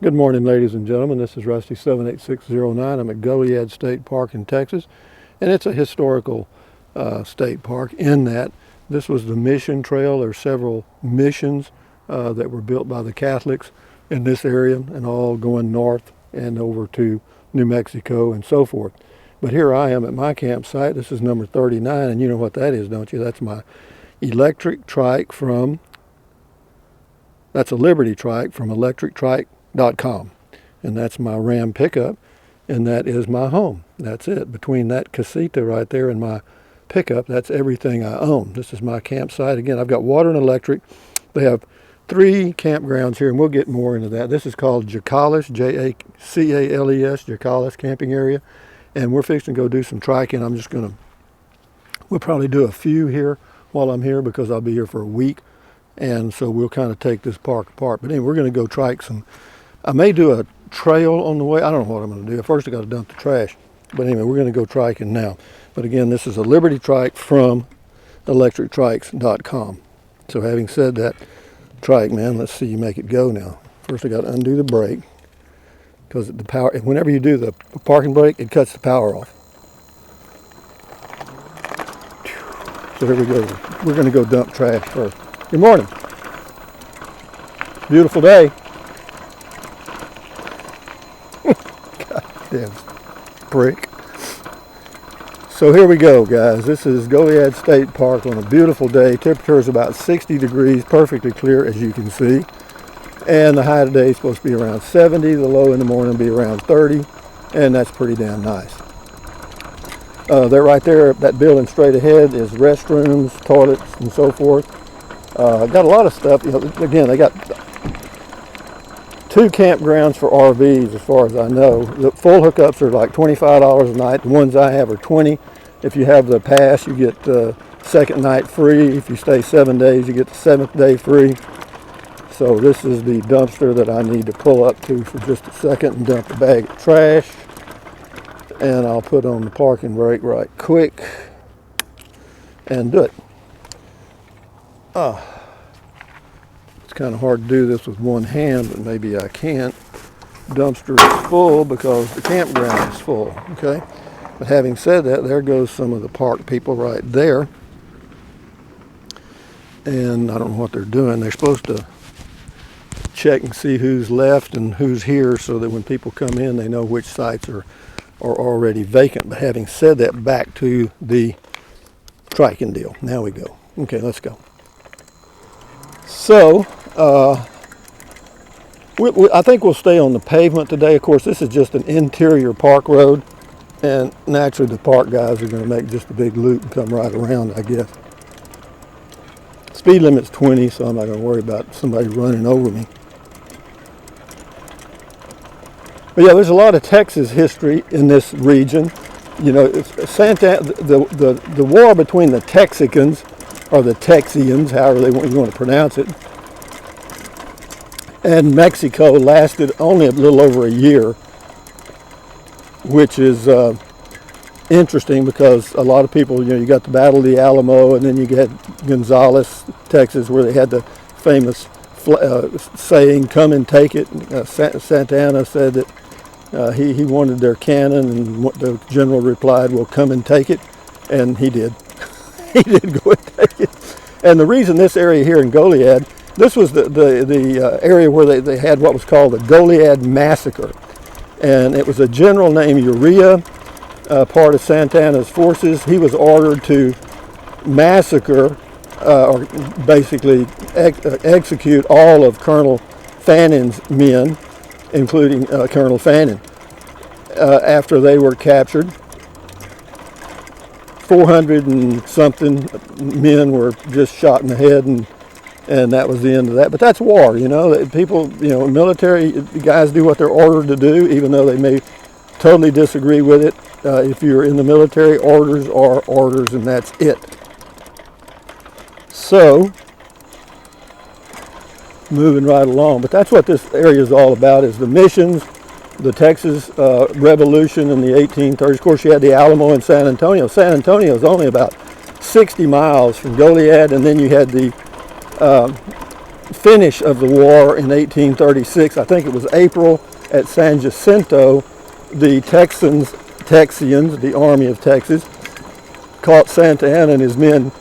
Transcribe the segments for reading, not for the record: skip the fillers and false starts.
Good morning, ladies and gentlemen. This is Rusty 78609. I'm at Goliad State Park in Texas, and it's a historical state park in that this was the mission trail. There are several missions that were built by the Catholics in this area, and all going north and over to New Mexico and so forth. But here I am at my campsite. This is number 39, and you know what that is, don't you? That's my electric trike from, that's a Liberty trike from electrictrike.com, and that's my Ram pickup, and that is my home. That's it. Between that casita right there and my pickup, that's everything I own. This is my campsite. Again, I've got water and electric. They have 3 campgrounds here, and we'll get more into that. This is called Jacales, J-A-C-A-L-E-S, Jacales camping area, and we're fixing to go do some triking. We'll probably do a few here while I'm here because I'll be here for a week. And so we'll kind of take this park apart. But anyway, we're going to go trike some. I may do a trail on the way. I don't know what I'm going to do. First, I got to dump the trash. But anyway, we're going to go triking now. But again, this is a Liberty trike from electrictrikes.com. So having said that, trike, man, let's see you make it go now. First, I got to undo the brake because the power. Whenever you do the parking brake, it cuts the power off. So here we go. We're going to go dump trash first. Good morning. Beautiful day. Goddamn brick. So here we go, guys. This is Goliad State Park on a beautiful day. Temperature is about 60 degrees, perfectly clear as you can see. And the high today is supposed to be around 70. The low in the morning will be around 30. And that's pretty damn nice. They're right there, that building straight ahead is restrooms, toilets, and so forth. Got a lot of stuff. You know, again, they got 2 campgrounds for RVs as far as I know. The full hookups are like $25 a night. The ones I have are $20. If you have the pass, you get the second night free. If you stay 7 days, you get the 7th day free. So this is the dumpster that I need to pull up to for just a second and dump a bag of trash. And I'll put on the parking brake right quick and do it. It's kind of hard to do this with one hand, but maybe I can't. Dumpster is full because the campground is full, okay? But having said that, there goes some of the park people right there. And I don't know what they're doing. They're supposed to check and see who's left and who's here so that when people come in, they know which sites are already vacant. But having said that, back to the triking deal. Now we go. Okay, let's go. So, I think we'll stay on the pavement today. Of course, this is just an interior park road, and naturally the park guys are going to make just a big loop and come right around, I guess. Speed limit's 20, so I'm not going to worry about somebody running over me. But yeah, there's a lot of Texas history in this region. You know, the war between the Texicans, or the Texians, however you want to pronounce it, and Mexico lasted only a little over a year, which is interesting because a lot of people, you know, you got the Battle of the Alamo, and then you get Gonzales, Texas, where they had the famous saying, "Come and take it." Santana said that he wanted their cannon, and the general replied, "Well, come and take it," and he did. He did go and take it. And the reason this area here in Goliad, this was the area where they had what was called the Goliad Massacre. And it was a general named Uria, part of Santana's forces. He was ordered to massacre, or basically execute all of Colonel Fannon's men, including Colonel Fannon, after they were captured. 400 and something men were just shot in the head, and that was the end of that. But that's war, you know. People, you know, military guys do what they're ordered to do, even though they may totally disagree with it. If you're in the military, orders are orders, and that's it. So, moving right along. But that's what this area is all about, is the missions, the Texas Revolution in the 1830s. Of course, you had the Alamo in San Antonio. San Antonio is only about 60 miles from Goliad, and then you had the finish of the war in 1836, I think it was April, at San Jacinto, the Texians, the Army of Texas, caught Santa Anna and his men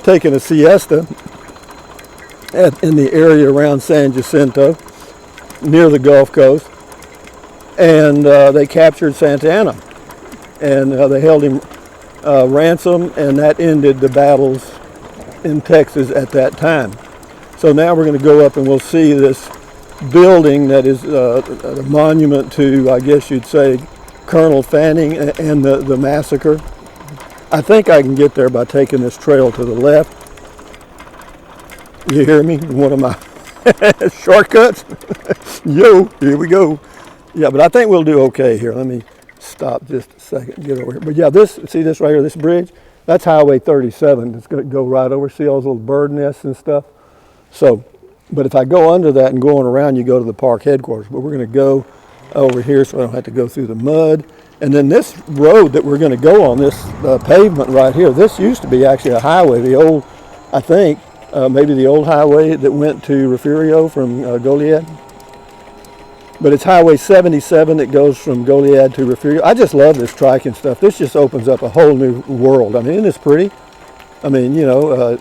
taking a siesta in the area around San Jacinto, near the Gulf Coast, and they captured Santa Anna, and they held him ransom, and that ended the battles in Texas at that time. So now we're going to go up and we'll see this building that is a monument to, I guess you'd say, Colonel Fanning and the massacre. I think I can get there by taking this trail to the left. You hear me? One of my shortcuts. Yo, here we go. Yeah, but I think we'll do okay here. Let me stop just a second and get over here. But yeah, see this right here, this bridge? That's Highway 37. It's going to go right over. See all those little bird nests and stuff? So, but if I go under that and going around, you go to the park headquarters. But we're going to go over here so I don't have to go through the mud. And then this road that we're going to go on, this pavement right here, this used to be actually a highway. The old, I think, maybe the old highway that went to Refugio from Goliad. But it's Highway 77 that goes from Goliad to Refugio. I just love this Triking stuff. This just opens up a whole new world. I mean, isn't this pretty? I mean, you know, a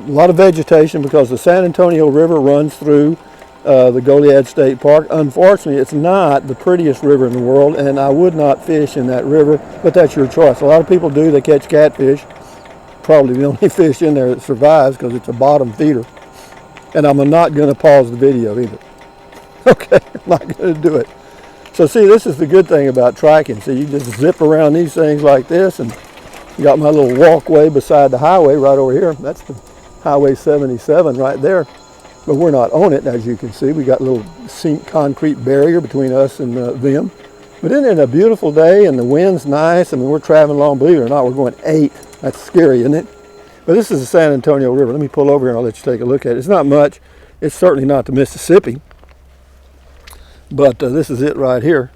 lot of vegetation because the San Antonio River runs through the Goliad State Park. Unfortunately, it's not the prettiest river in the world, and I would not fish in that river, but that's your choice. A lot of people do. They catch catfish. Probably the only fish in there that survives because it's a bottom feeder. And I'm not going to pause the video either. Okay, I'm not going to do it. So see, this is the good thing about Triking. So you just zip around these things like this, and you got my little walkway beside the highway right over here. That's the Highway 77 right there. But we're not on it, as you can see. We got a little concrete barrier between us and them. But isn't it a beautiful day, and the wind's nice? I mean, we're traveling along, believe it or not, we're going 8. That's scary, isn't it? But this is the San Antonio River. Let me pull over here and I'll let you take a look at it. It's not much. It's certainly not the Mississippi. But this is it right here.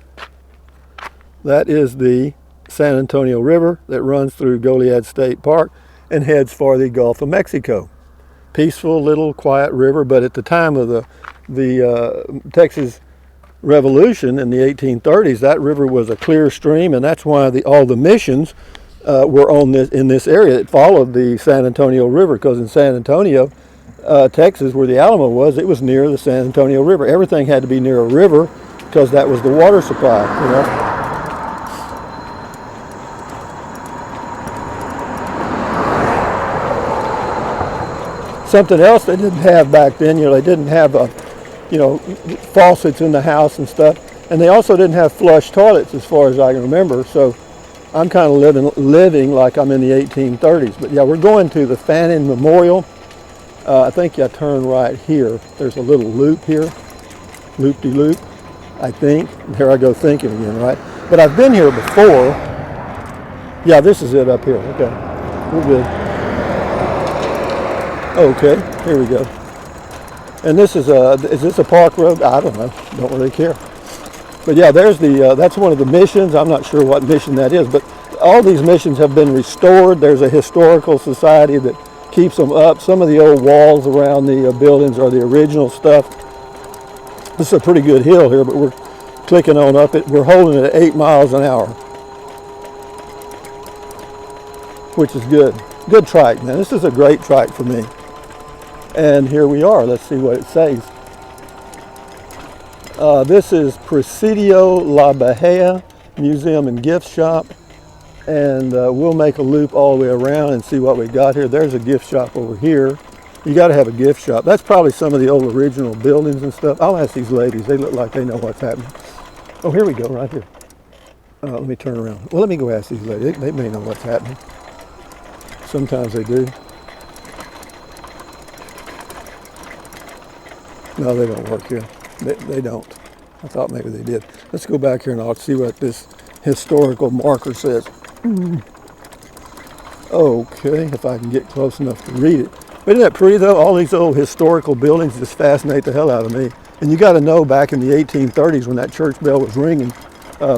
That is the San Antonio River that runs through Goliad State Park and heads for the Gulf of Mexico. Peaceful little quiet river, but at the time of the Texas Revolution in the 1830s, that river was a clear stream, and that's why all the missions were in this area. It followed the San Antonio River, because in San Antonio, Texas, where the Alamo was, it was near the San Antonio River. Everything had to be near a river because that was the water supply, you know. Something else they didn't have back then, you know, they didn't have, faucets in the house and stuff. And they also didn't have flush toilets as far as I can remember. So I'm kind of living like I'm in the 1830s. But yeah, we're going to the Fannin Memorial. I think I turn right here. There's a little loop here, loop-de-loop, I think. Here I go thinking again, right? But I've been here before. Yeah, this is it up here. Okay, we're good. Okay, here we go. And this is this a park road? I don't know. Don't really care. But yeah, there's that's one of the missions. I'm not sure what mission that is, but all these missions have been restored. There's a historical society that keeps them up. Some of the old walls around the buildings are the original stuff. This is a pretty good hill here, but we're clicking on up it. We're holding it at 8 miles an hour, which is good. Good trike, man. This is a great trike for me. And here we are. Let's see what it says. This is Presidio La Bahia Museum and Gift Shop. And we'll make a loop all the way around and see what we got here. There's a gift shop over here. You got to have a gift shop. That's probably some of the old original buildings and stuff. I'll ask these ladies. They look like they know what's happening. Oh, here we go, right here. Let me turn around. Well, let me go ask these ladies. They may know what's happening. Sometimes they do. No, they don't work here. They don't. I thought maybe they did. Let's go back here and I'll see what this historical marker says. Okay, if I can get close enough to read it. But isn't that pretty though? All these old historical buildings just fascinate the hell out of me. And you got to know, back in the 1830s when that church bell was ringing,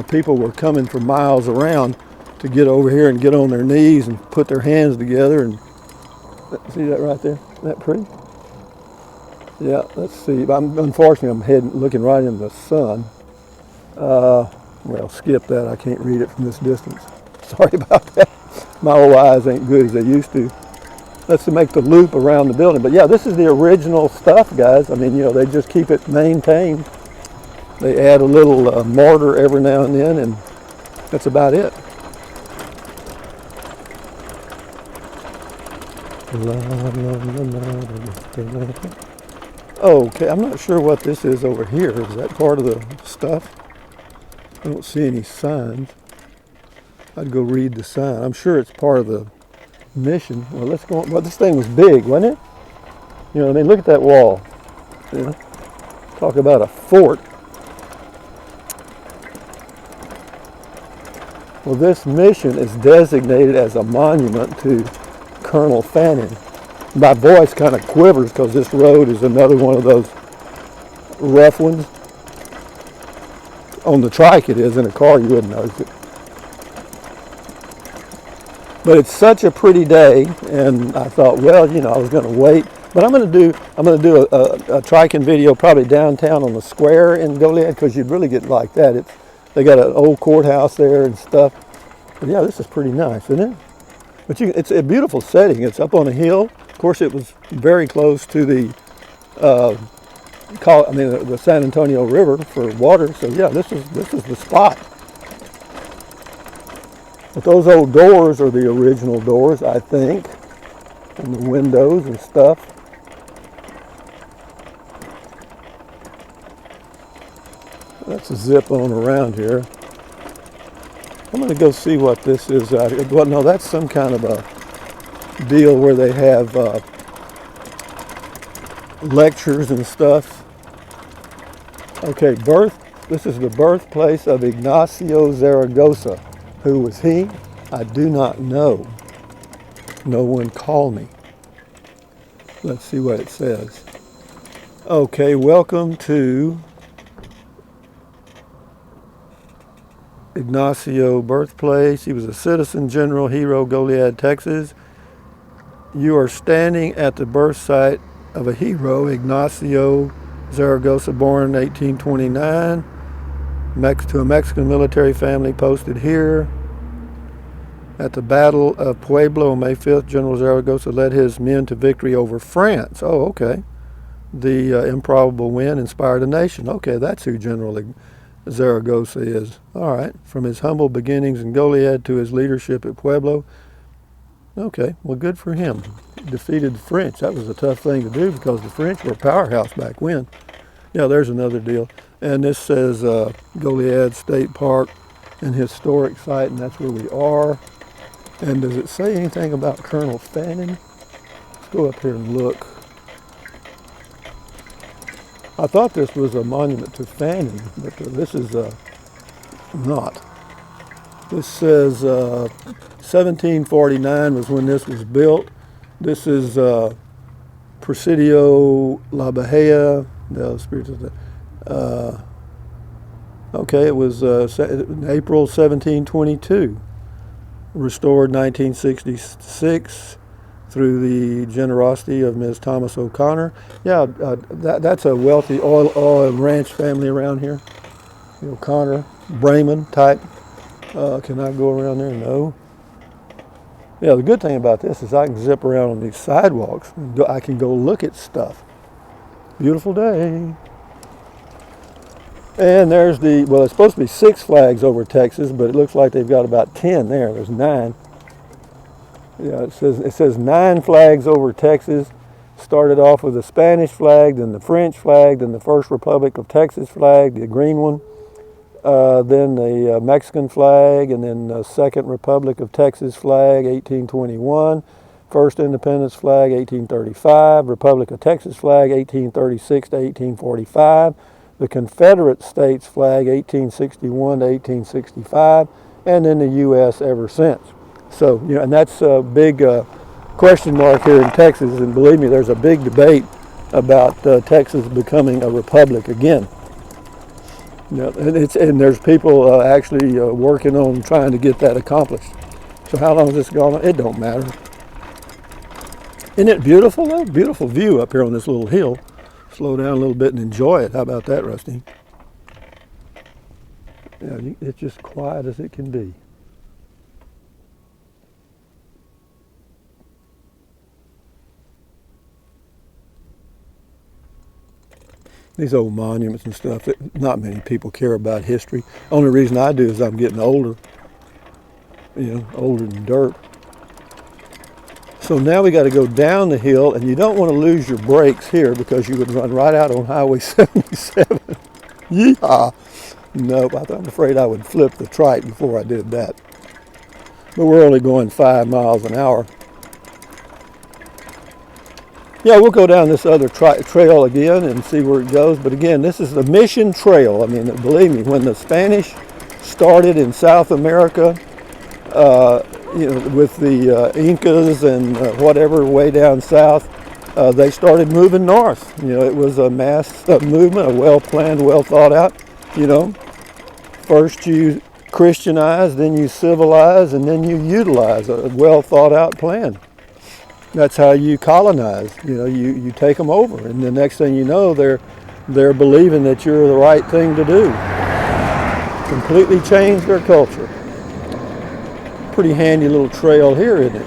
people were coming from miles around to get over here and get on their knees and put their hands together. And see that right there? Isn't that pretty? Yeah, let's see. Unfortunately, I'm looking right in the sun. Well, skip that. I can't read it from this distance. Sorry about that. My old eyes ain't good as they used to. Let's make the loop around the building. But yeah, this is the original stuff, guys. I mean, you know, they just keep it maintained. They add a little mortar every now and then, and that's about it. Okay, I'm not sure what this is over here. Is that part of the stuff? I don't see any signs. I'd go read the sign. I'm sure it's part of the mission. Well, let's go. Well, this thing was big, wasn't it? You know, I mean, look at that wall. You know, talk about a fort. Well, this mission is designated as a monument to Colonel Fannin. My voice kind of quivers because this road is another one of those rough ones. On the trike it is, in a car you wouldn't notice it. But it's such a pretty day, and I thought, well, you know, I was going to wait. But I'm going to do a Triking video probably downtown on the square in Goliad, because you'd really get like that. They got an old courthouse there and stuff. But yeah, this is pretty nice, isn't it? But it's a beautiful setting. It's up on a hill. Of course, it was very close to the the San Antonio River for water. So yeah, this is the spot. But those old doors are the original doors, I think, and the windows and stuff. Let's zip on around here. I'm going to go see what this is out here. Well, no, that's some kind of a deal where they have lectures and stuff. Okay, this is the birthplace of Ignacio Zaragoza. Who was he? I do not know. No one called me. Let's see what it says. Okay, welcome to Ignacio birthplace. He was a citizen general hero, Goliad, Texas. You are standing at the birth site of a hero, Ignacio Zaragoza, born in 1829, to a Mexican military family posted here. At the Battle of Puebla on May 5th, General Zaragoza led his men to victory over France. Oh, okay. The improbable win inspired a nation. Okay, that's who General Zaragoza is. All right. From his humble beginnings in Goliad to his leadership at Pueblo. Okay, well, good for him. Defeated the French. That was a tough thing to do because the French were a powerhouse back when. Yeah, there's another deal. And this says Goliad State Park and Historic Site, and that's where we are. And does it say anything about Colonel Fannin? Let's go up here and look. I thought this was a monument to Fannin, but this is not. This says 1749 was when this was built. This is Presidio La Bahia. Okay, it was April 1722. Restored 1966 through the generosity of Ms. Thomas O'Connor. Yeah, that's a wealthy oil and ranch family around here. The O'Connor, Brayman type. Can I go around there? No. Yeah, the good thing about this is I can zip around on these sidewalks. I can go look at stuff. Beautiful day. And there's it's supposed to be 6 flags over Texas, but it looks like they've got about 10 there. There's 9. Yeah, it says 9 flags over Texas. Started off with the Spanish flag, then the French flag, then the First Republic of Texas flag, the green one, then the Mexican flag, and then the Second Republic of Texas flag, 1821. First Independence flag, 1835. Republic of Texas flag, 1836 to 1845. The Confederate States flag, 1861 to 1865, and then the U.S. ever since. So, and that's a big question mark here in Texas, and believe me, there's a big debate about Texas becoming a republic again. And there's people actually working on trying to get that accomplished. So how long has this gone on? It don't matter. Isn't it beautiful though? Beautiful view up here on this little hill. slow down a little bit and enjoy it. How about that, Rusty? Yeah, it's just quiet as it can be. These old monuments and stuff, not many people care about history. Only reason I do is I'm getting older, older than dirt. So now we got to go down the hill, and you don't want to lose your brakes here because you would run right out on Highway 77. Yeehaw! Nope, I'm afraid I would flip the trike before I did that. But we're only going 5 miles an hour. Yeah, we'll go down this other trail again and see where it goes. But again, this is the Mission Trail. I mean, believe me, when the Spanish started in South America, with the Incas and whatever way down south, they started moving north. It was a mass movement, a well-planned, well-thought-out. First you Christianize, then you civilize, and then you utilize a well-thought-out plan. That's how you colonize. You take them over, and the next thing you know, they're believing that you're the right thing to do. Completely change their culture. Pretty handy little trail here, isn't it?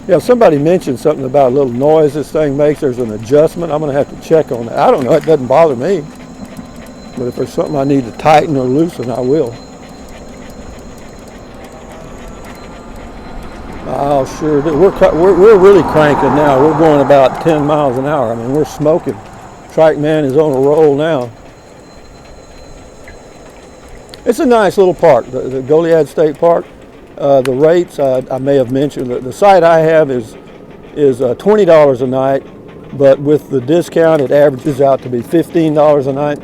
Yeah, somebody mentioned something about a little noise this thing makes. There's an adjustment. I'm going to have to check on that. I don't know. It doesn't bother me. But if there's something I need to tighten or loosen, I will. I'll sure do. We're really cranking now. We're going about 10 miles an hour. I mean, we're smoking. Trikeman is on a roll now. It's a nice little park, the Goliad State Park. The rates, I may have mentioned, the site I have is $20 a night, but with the discount, it averages out to be $15 a night.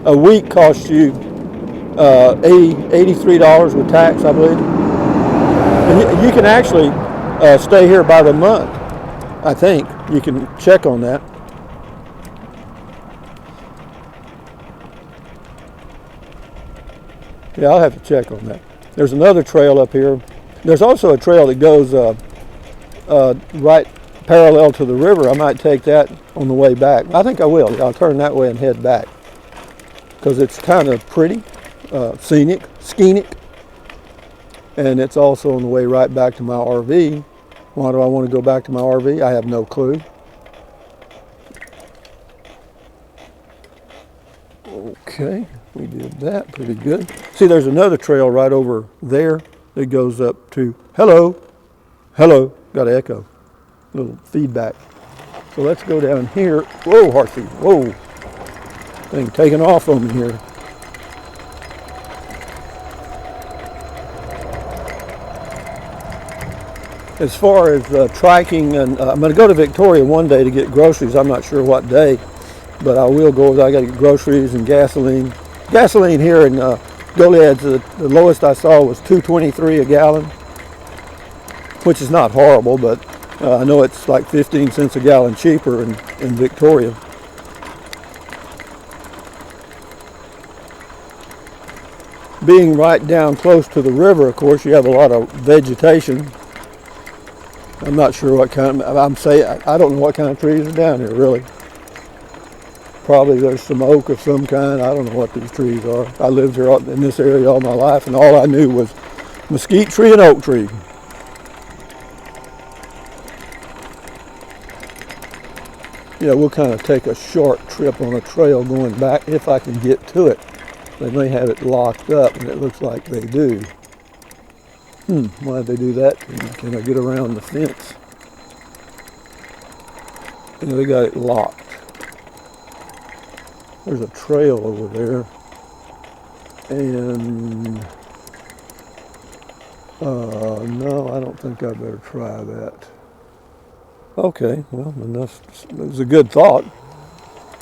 A week costs you $83 with tax, I believe. And you can actually stay here by the month, I think. You can check on that. Yeah, I'll have to check on that. There's another trail up here. There's also a trail that goes right parallel to the river. I might take that on the way back. I think I will. I'll turn that way and head back because it's kind of pretty, scenic, and it's also on the way right back to my RV. Why do I want to go back to my RV? I have no clue. Okay, we did that pretty good. See, there's another trail right over there that goes up to, hello, got an echo, a little feedback. So let's go down here. Whoa, horsey, whoa. Thing taking off on me here. As far as triking, and I'm going to go to Victoria one day to get groceries. I'm not sure what day, but I will go. I got to get groceries and gasoline. Gasoline here in Goliad's, the lowest I saw was $2.23 a gallon, which is not horrible, but I know it's like 15 cents a gallon cheaper in Victoria. Being right down close to the river, of course, you have a lot of vegetation. I'm not sure what kind of, I don't know what kind of trees are down here, really. Probably there's some oak of some kind. I don't know what these trees are. I lived here in this area all my life, and all I knew was mesquite tree and oak tree. Yeah, we'll kind of take a short trip on a trail going back if I can get to it. They may have it locked up, and it looks like they do. Why did they do that? Can I get around the fence? They got it locked. There's a trail over there. And no, I don't think I better try that. Okay, well, enough. It was a good thought.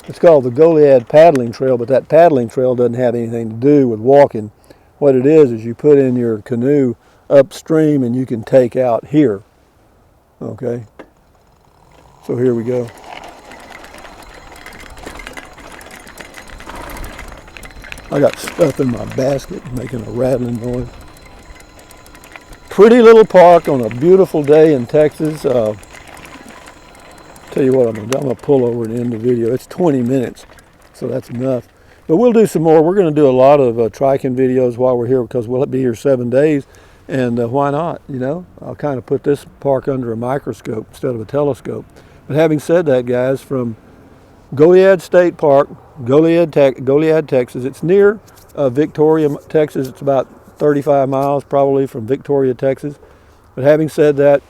It's called the Goliad Paddling Trail, but that paddling trail doesn't have anything to do with walking. What it is you put in your canoe upstream and you can take out here. Okay, so here we go. I got stuff in my basket making a rattling noise. Pretty little park on a beautiful day in Texas. Tell you what, I'm gonna pull over and end the video. It's 20 minutes, so that's enough. But we'll do some more. We're going to do a lot of Triking videos while we're here because we'll be here 7 days. And why not, you know? I'll kind of put this park under a microscope instead of a telescope. But having said that, guys, from Goliad State Park, Goliad, Texas. It's near Victoria, Texas. It's about 35 miles probably from Victoria, Texas. But having said that,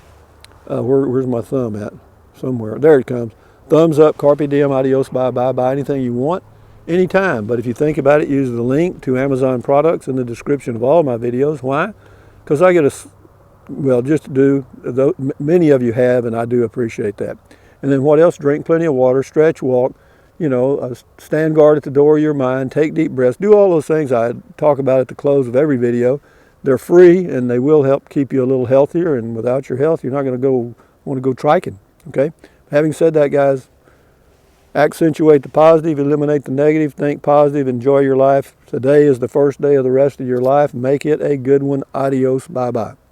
where's my thumb at? Somewhere. There it comes. Thumbs up, carpe diem, adios, bye-bye, buy anything you want. Anytime, but if you think about it, use the link to Amazon products in the description of all my videos. Why? Because I get many of you have, and I do appreciate that. And then what else? Drink plenty of water, stretch, walk, you know, stand guard at the door of your mind, take deep breaths, do all those things I talk about at the close of every video. They're free, and they will help keep you a little healthier, and without your health, you're not going to want to go triking, okay? Having said that, guys, accentuate the positive, eliminate the negative, think positive, enjoy your life. Today is the first day of the rest of your life. Make it a good one. Adios, bye-bye.